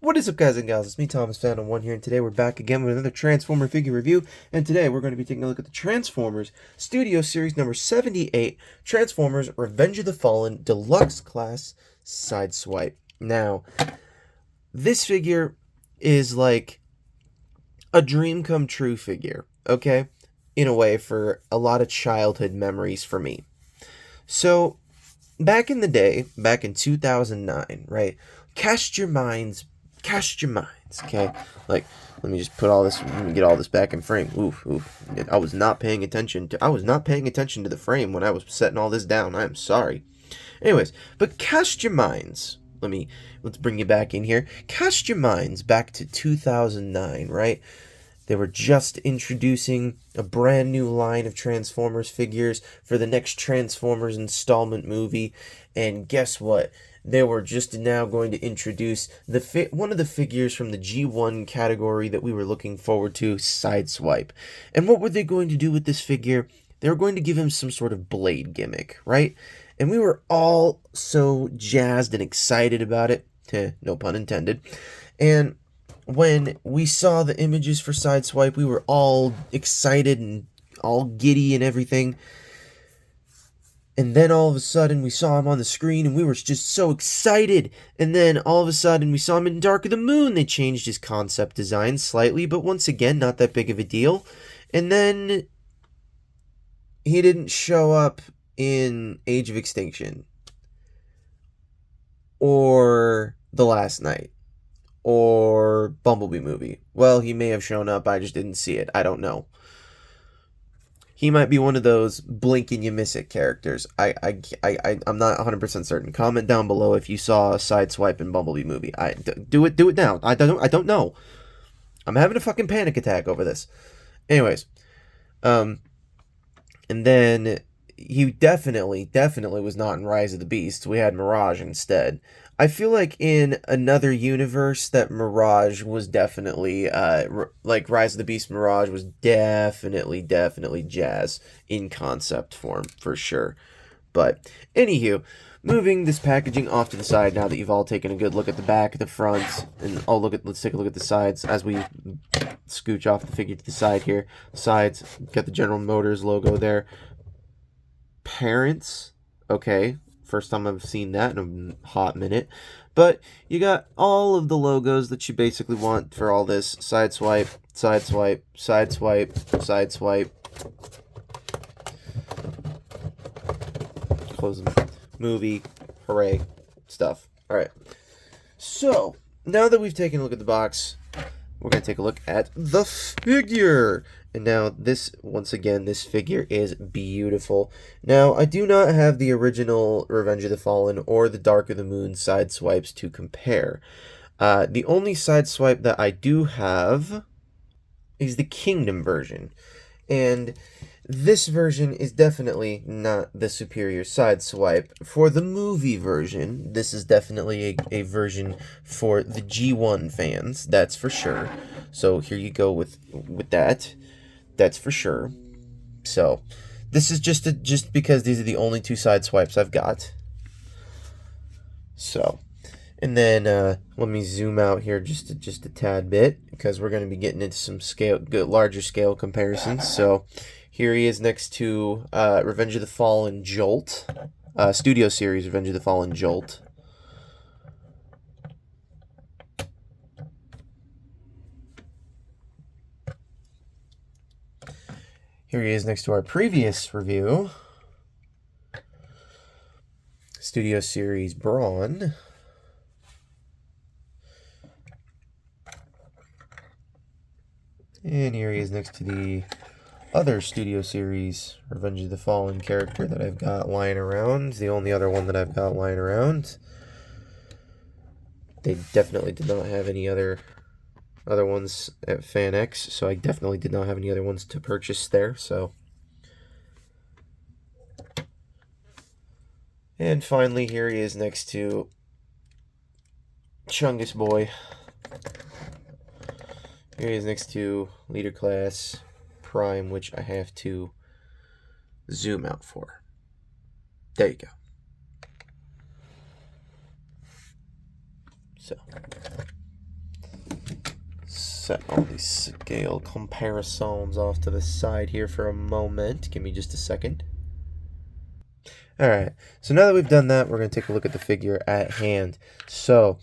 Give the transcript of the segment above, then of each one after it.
What is up, guys and gals? It's me, Thomas Phantom One here, and today we're back again with another Transformer figure review. And today we're going to be taking a look at the Transformers Studio Series number 78, Transformers Revenge of the Fallen Deluxe Class Sideswipe. Now, this figure is like a dream come true figure, okay? In a way, for a lot of childhood memories for me. So, back in the day, back in 2009, right? Cast your minds, okay? Like, let me just put all this, let me get all this back in frame. Oof. I was not paying attention to the frame when I was setting all this down. I am sorry. Anyways, but cast your minds. Let's bring you back in here. Cast your minds back to 2009, right? They were just introducing a brand new line of Transformers figures for the next Transformers installment movie. And guess what? They were just now going to introduce one of the figures from the G1 category that we were looking forward to, Sideswipe. And what were they going to do with this figure? They were going to give him some sort of blade gimmick, right? And we were all so jazzed and excited about it. No pun intended. And when we saw the images for Sideswipe, we were all excited and all giddy and everything. And then all of a sudden, we saw him on the screen, and we were just so excited. And then all of a sudden, we saw him in Dark of the Moon. They changed his concept design slightly, but once again, not that big of a deal. And then he didn't show up in Age of Extinction or The Last Night or Bumblebee movie. Well, he may have shown up, I just didn't see it. I don't know. He might be one of those blink and you miss it characters. I'm not 100% certain. Comment down below if you saw a Sideswipe in Bumblebee movie. Do it now. I don't know. I'm having a fucking panic attack over this. Anyways, and then he definitely was not in Rise of the Beast. We had Mirage instead. I feel like in another universe that Mirage was definitely, like Rise of the Beast Mirage was definitely jazz in concept form, for sure. But, anywho, moving this packaging off to the side now that you've all taken a good look at the back, the front, and let's take a look at the sides as we scooch off the figure to the side here. Sides, got the General Motors logo there. Parents, okay. First time I've seen that in a hot minute. But you got all of the logos that you basically want for all this. Sideswipe, Sideswipe, Sideswipe, Sideswipe. Close the movie. Hooray. Stuff. Alright. So, now that we've taken a look at the box, we're going to take a look at the figure. And now once again, this figure is beautiful. Now, I do not have the original Revenge of the Fallen or the Dark of the Moon Sideswipes to compare. The only Sideswipe that I do have is the Kingdom version. And this version is definitely not the superior Sideswipe. For the movie version, this is definitely a version for the G1 fans, that's for sure. So here you go with that. That's for sure. So, this is just because these are the only two Sideswipes I've got. So, and then let me zoom out here just a tad bit because we're going to be getting into some larger scale comparisons. So, here he is next to Revenge of the Fallen Jolt, Studio Series Revenge of the Fallen Jolt. Here he is next to our previous review, Studio Series Brawn. And here he is next to the other Studio Series Revenge of the Fallen character that I've got lying around. The only other one that I've got lying around. They definitely did not have any other ones at FanX, so I definitely did not have any other ones to purchase there, so. And finally, here he is next to Chungus Boy. Here he is next to Leader Class Prime, which I have to zoom out for. There you go. So, set all these scale comparisons off to the side here for a moment. Give me just a second. Alright, so now that we've done that, we're going to take a look at the figure at hand. So,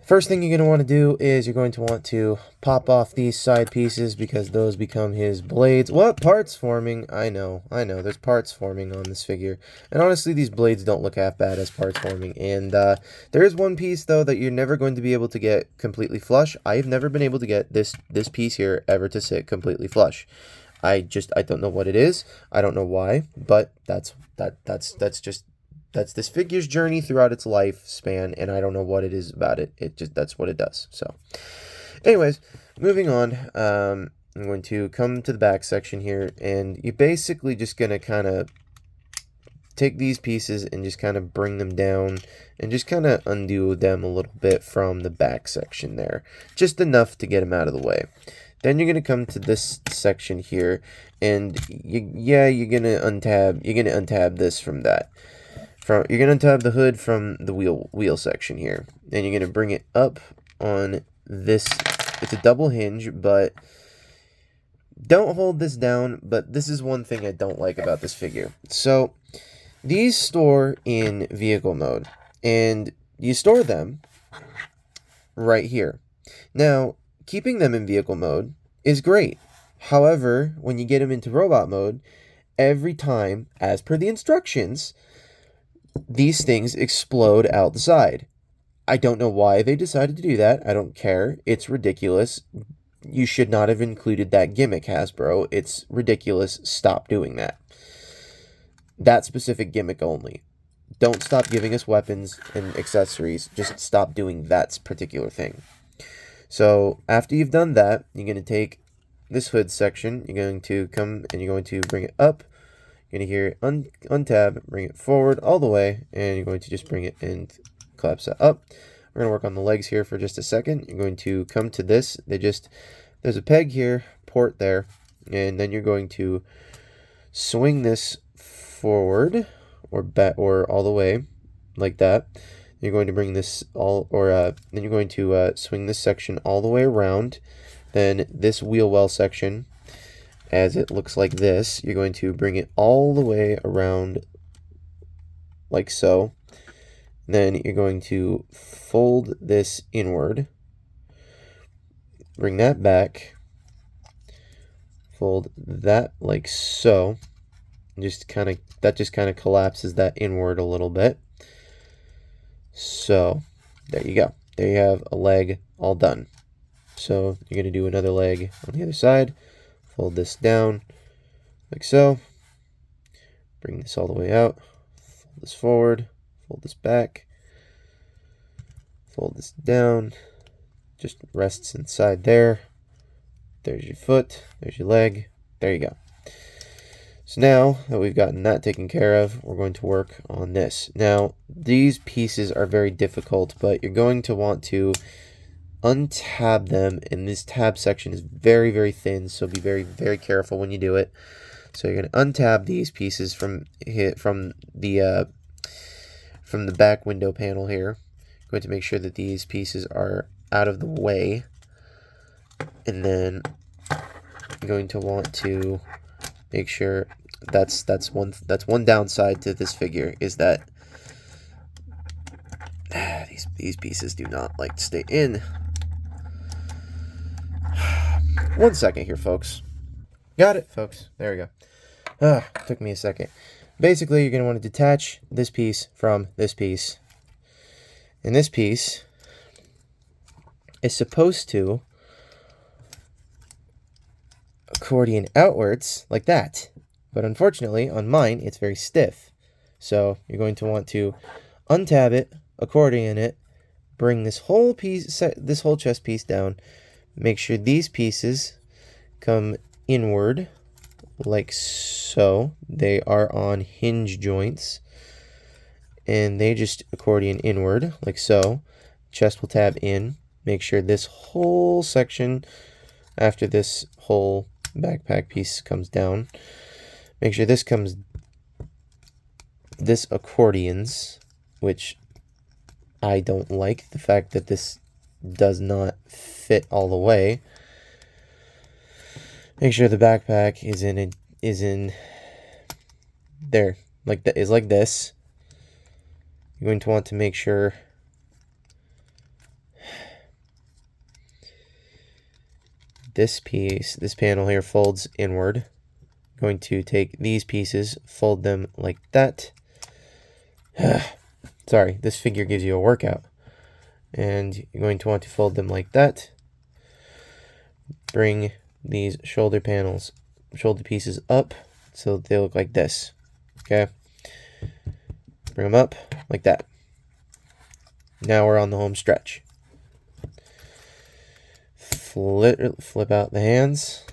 first thing you're going to want to do is you're going to want to pop off these side pieces because those become his blades. What? Parts forming? I know, there's parts forming on this figure. And honestly, these blades don't look half bad as parts forming. And there is one piece, though, that you're never going to be able to get completely flush. I've never been able to get this piece here ever to sit completely flush. I don't know what it is. I don't know why, but that's this figure's journey throughout its lifespan, and I don't know what it is about it. That's what it does. So, anyways, moving on. I'm going to come to the back section here, and you're basically just gonna kind of take these pieces and just kind of bring them down and just kind of undo them a little bit from the back section there, just enough to get them out of the way. Then you're gonna come to this section here, and you're gonna untab this from that. You're gonna untab the hood from the wheel section here, and you're gonna bring it up on this. It's a double hinge, but don't hold this down. But this is one thing I don't like about this figure. So these store in vehicle mode, and you store them right here. Now, keeping them in vehicle mode is great. However, when you get them into robot mode, every time, as per the instructions, these things explode out the side. I don't know why they decided to do that. I don't care. It's ridiculous. You should not have included that gimmick, Hasbro. It's ridiculous. Stop doing that. That specific gimmick only. Don't stop giving us weapons and accessories. Just stop doing that particular thing. So after you've done that, you're going to take this hood section. You're going to come and you're going to bring it up. You're going to hear untab, bring it forward all the way, and you're going to just bring it and collapse that up. We're going to work on the legs here for just a second. You're going to come to this. There's a peg here, port there, and then you're going to swing this forward or all the way like that. You're going to bring this then you're going to swing this section all the way around. Then this wheel well section, as it looks like this, you're going to bring it all the way around like so. Then you're going to fold this inward, bring that back, fold that like so. That just kind of collapses that inward a little bit. So, there you go. There you have a leg all done. So, you're going to do another leg on the other side. Fold this down like so. Bring this all the way out. Fold this forward. Fold this back. Fold this down. Just rests inside there. There's your foot. There's your leg. There you go. So now that we've gotten that taken care of, we're going to work on this. Now, these pieces are very difficult, but you're going to want to untab them, and this tab section is very, very thin, so be very, very careful when you do it. So you're going to untab these pieces from the back window panel here. Going to make sure that these pieces are out of the way, and then you're going to want to make sure that's one downside to this figure, is that these pieces do not like to stay in. 1 second here, folks. Got it, folks. There we go. Took me a second. Basically, you're going to want to detach this piece from this piece. And this piece is supposed to accordion outwards like that. But unfortunately, on mine, it's very stiff. So you're going to want to untab it, accordion it, bring this whole chest piece down. Make sure these pieces come inward like so. They are on hinge joints, and they just accordion inward like so. Chest will tab in. Make sure this whole section, after this whole backpack piece comes down, make sure this accordions, which I don't like the fact that this does not fit all the way. Make sure the backpack is in there, like that, is like this. You're going to want to make sure this panel here folds inward. Going to take these pieces, fold them like that. Sorry, this figure gives you a workout. And you're going to want to fold them like that. Bring these shoulder pieces up so they look like this. Okay? Bring them up like that. Now we're on the home stretch. Flip out the hands.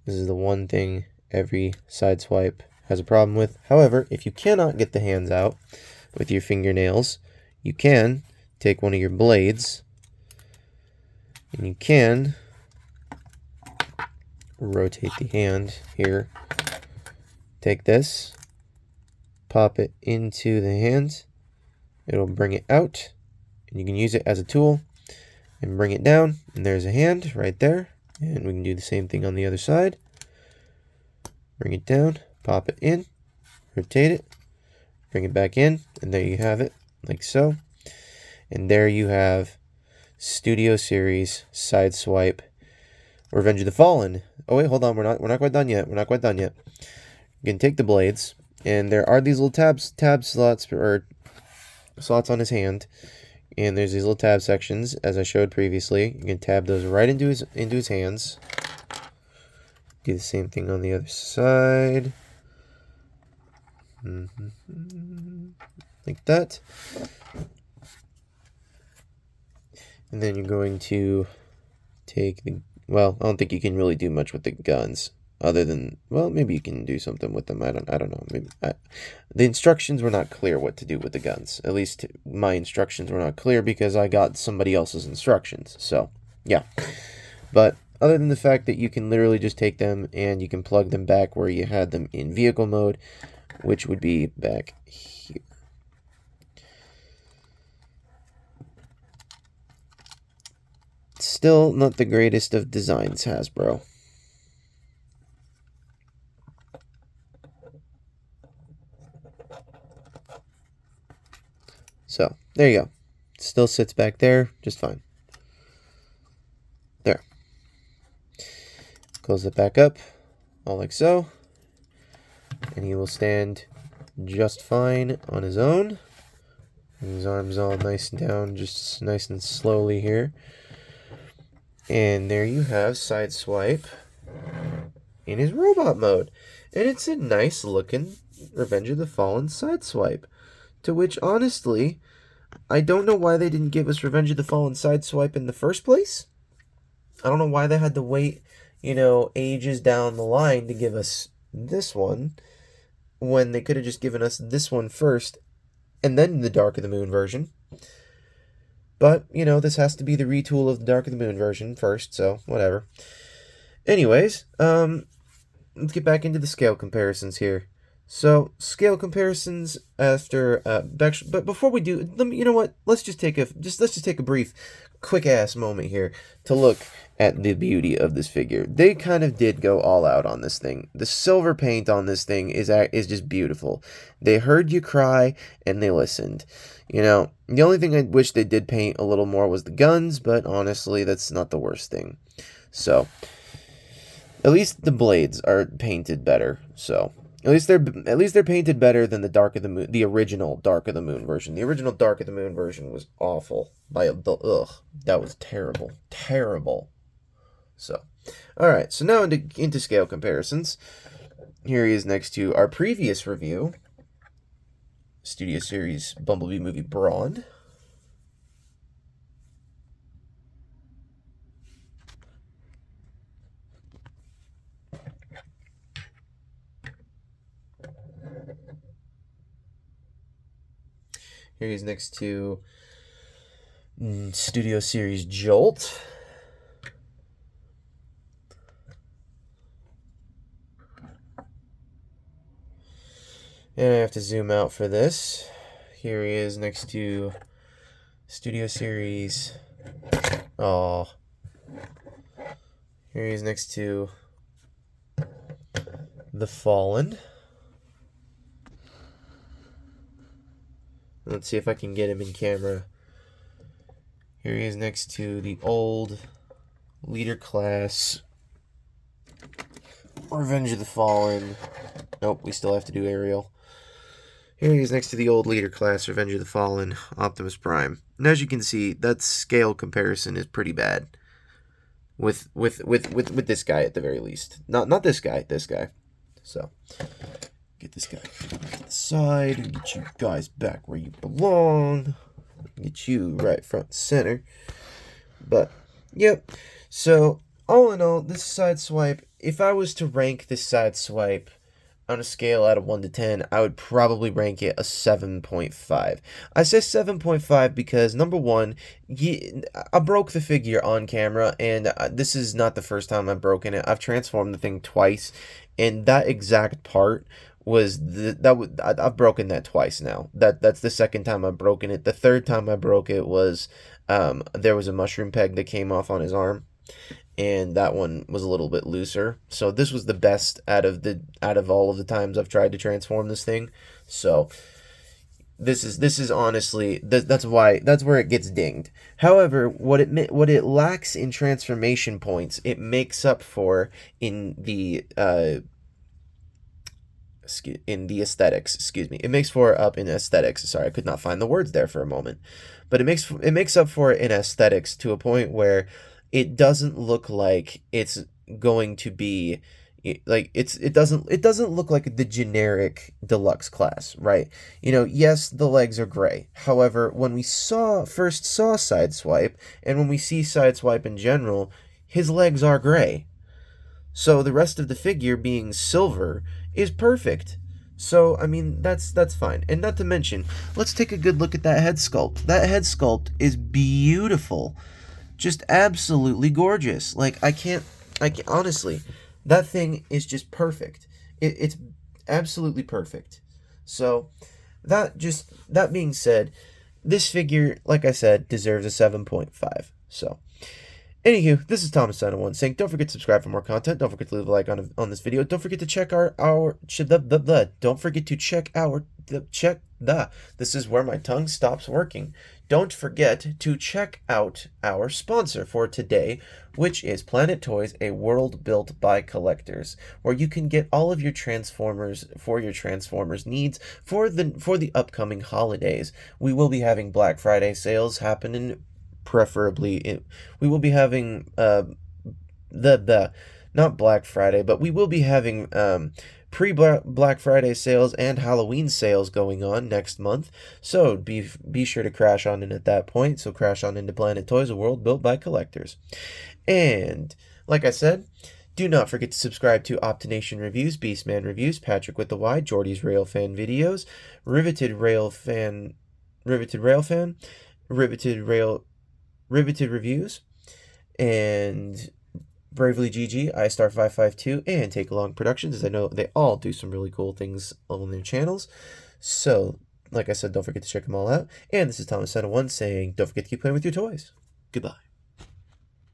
This is the one thing every Sideswipe has a problem with. However, if you cannot get the hands out with your fingernails, you can take one of your blades and you can rotate the hand here. Take this, pop it into the hand. It'll bring it out, and you can use it as a tool and bring it down, and there's a hand right there. And we can do the same thing on the other side. Bring it down, pop it in, rotate it, bring it back in, and there you have it, like so. And there you have Studio Series Sideswipe Revenge of the Fallen. Oh wait, hold on, we're not quite done yet. We're not quite done yet. You can take the blades, and there are these little tab slots or slots on his hand. And there's these little tab sections, as I showed previously. You can tab those right into his hands. Do the same thing on the other side. Like that. And then you're going to take the... Well, I don't think you can really do much with the guns. Other than... Well, maybe you can do something with them. I don't know. Maybe the instructions were not clear what to do with the guns. At least my instructions were not clear because I got somebody else's instructions. So, yeah. But other than the fact that you can literally just take them and you can plug them back where you had them in vehicle mode, which would be back here. Still not the greatest of designs, Hasbro. So, there you go. Still sits back there just fine. There. Close it back up, all like so. And he will stand just fine on his own. And his arms all nice and down, just nice and slowly here. And there you have Sideswipe in his robot mode. And it's a nice looking Revenge of the Fallen Sideswipe. To which, honestly, I don't know why they didn't give us Revenge of the Fallen Sideswipe in the first place. I don't know why they had to wait, ages down the line to give us this one, when they could have just given us this one first, and then the Dark of the Moon version. But, this has to be the retool of the Dark of the Moon version first, so whatever. Anyways, let's get back into the scale comparisons here. So, scale comparisons after but before we do, you know what? Let's just take a brief, quick-ass moment here to look at the beauty of this figure. They kind of did go all out on this thing. The silver paint on this thing is just beautiful. They heard you cry and they listened. The only thing I wish they did paint a little more was the guns, but honestly, that's not the worst thing. So, at least the blades are painted better. So, at least they're painted better than the Dark of the Moon, the original Dark of the Moon version. The original Dark of the Moon version was awful. That was terrible. So, all right. So now into scale comparisons. Here he is next to our previous review, Studio Series Bumblebee movie Brawn. Here he's next to Studio Series Jolt. And I have to zoom out for this. Here he is next to Studio Series. Oh. Here he is next to The Fallen. Let's see if I can get him in camera. Here he is next to the old Leader Class. Revenge of the Fallen. Nope, we still have to do Ariel. Here he is next to the old Leader Class, Revenge of the Fallen, Optimus Prime. And as you can see, that scale comparison is pretty bad. With this guy at the very least. Not this guy, this guy. So, get this guy to the side and get you guys back where you belong. Get you right front and center. But, yep. So, all in all, this Sideswipe, if I was to rank this Sideswipe on a scale out of 1 to 10, I would probably rank it a 7.5. I say 7.5 because, number one, I broke the figure on camera, and this is not the first time I've broken it. I've transformed the thing twice, and that exact part was I've broken that twice now. That's the second time I've broken it. The third time I broke it was there was a mushroom peg that came off on his arm, and that one was a little bit looser. So this was the best out of all of the times I've tried to transform this thing. So this is honestly that's where it gets dinged. However, what it lacks in transformation points, it makes up for in the aesthetics. Excuse me. It makes for it up in aesthetics. Sorry, I could not find the words there for a moment. But it makes up for it in aesthetics to a point where it doesn't look like it's going to be like it doesn't look like the generic deluxe class, right? You know, yes, the legs are gray. However, when we first saw Sideswipe, and when we see Sideswipe in general, his legs are gray. So the rest of the figure being silver is perfect. So, I mean, that's fine. And not to mention, let's take a good look at that head sculpt. That head sculpt is beautiful. Just absolutely gorgeous. Like, I can't honestly, that thing is just perfect. It's absolutely perfect. So, that being said, this figure, like I said, deserves a 7.5. So, anywho, this is Thomas901 saying, don't forget to subscribe for more content. Don't forget to leave a like on this video. Don't forget to check don't forget to check this is where my tongue stops working. Don't forget to check out our sponsor for today, which is Planet Toys, a world built by collectors, where you can get all of your Transformers needs for the upcoming holidays. We will be having Black Friday sales happening. Preferably, we will be having not Black Friday, but we will be having pre-Black Friday sales and Halloween sales going on next month. So be sure to crash on in at that point. So crash on into Planet Toys, a world built by collectors. And like I said, do not forget to subscribe to Optination Reviews, Beastman Reviews, Patrick with the Y, Jordy's Railfan videos, Riveted Reviews, and Bravely GG, iStar552, and Take Along Productions, as I know they all do some really cool things on their channels. So, like I said, don't forget to check them all out. And this is Thomas901 saying, don't forget to keep playing with your toys. Goodbye.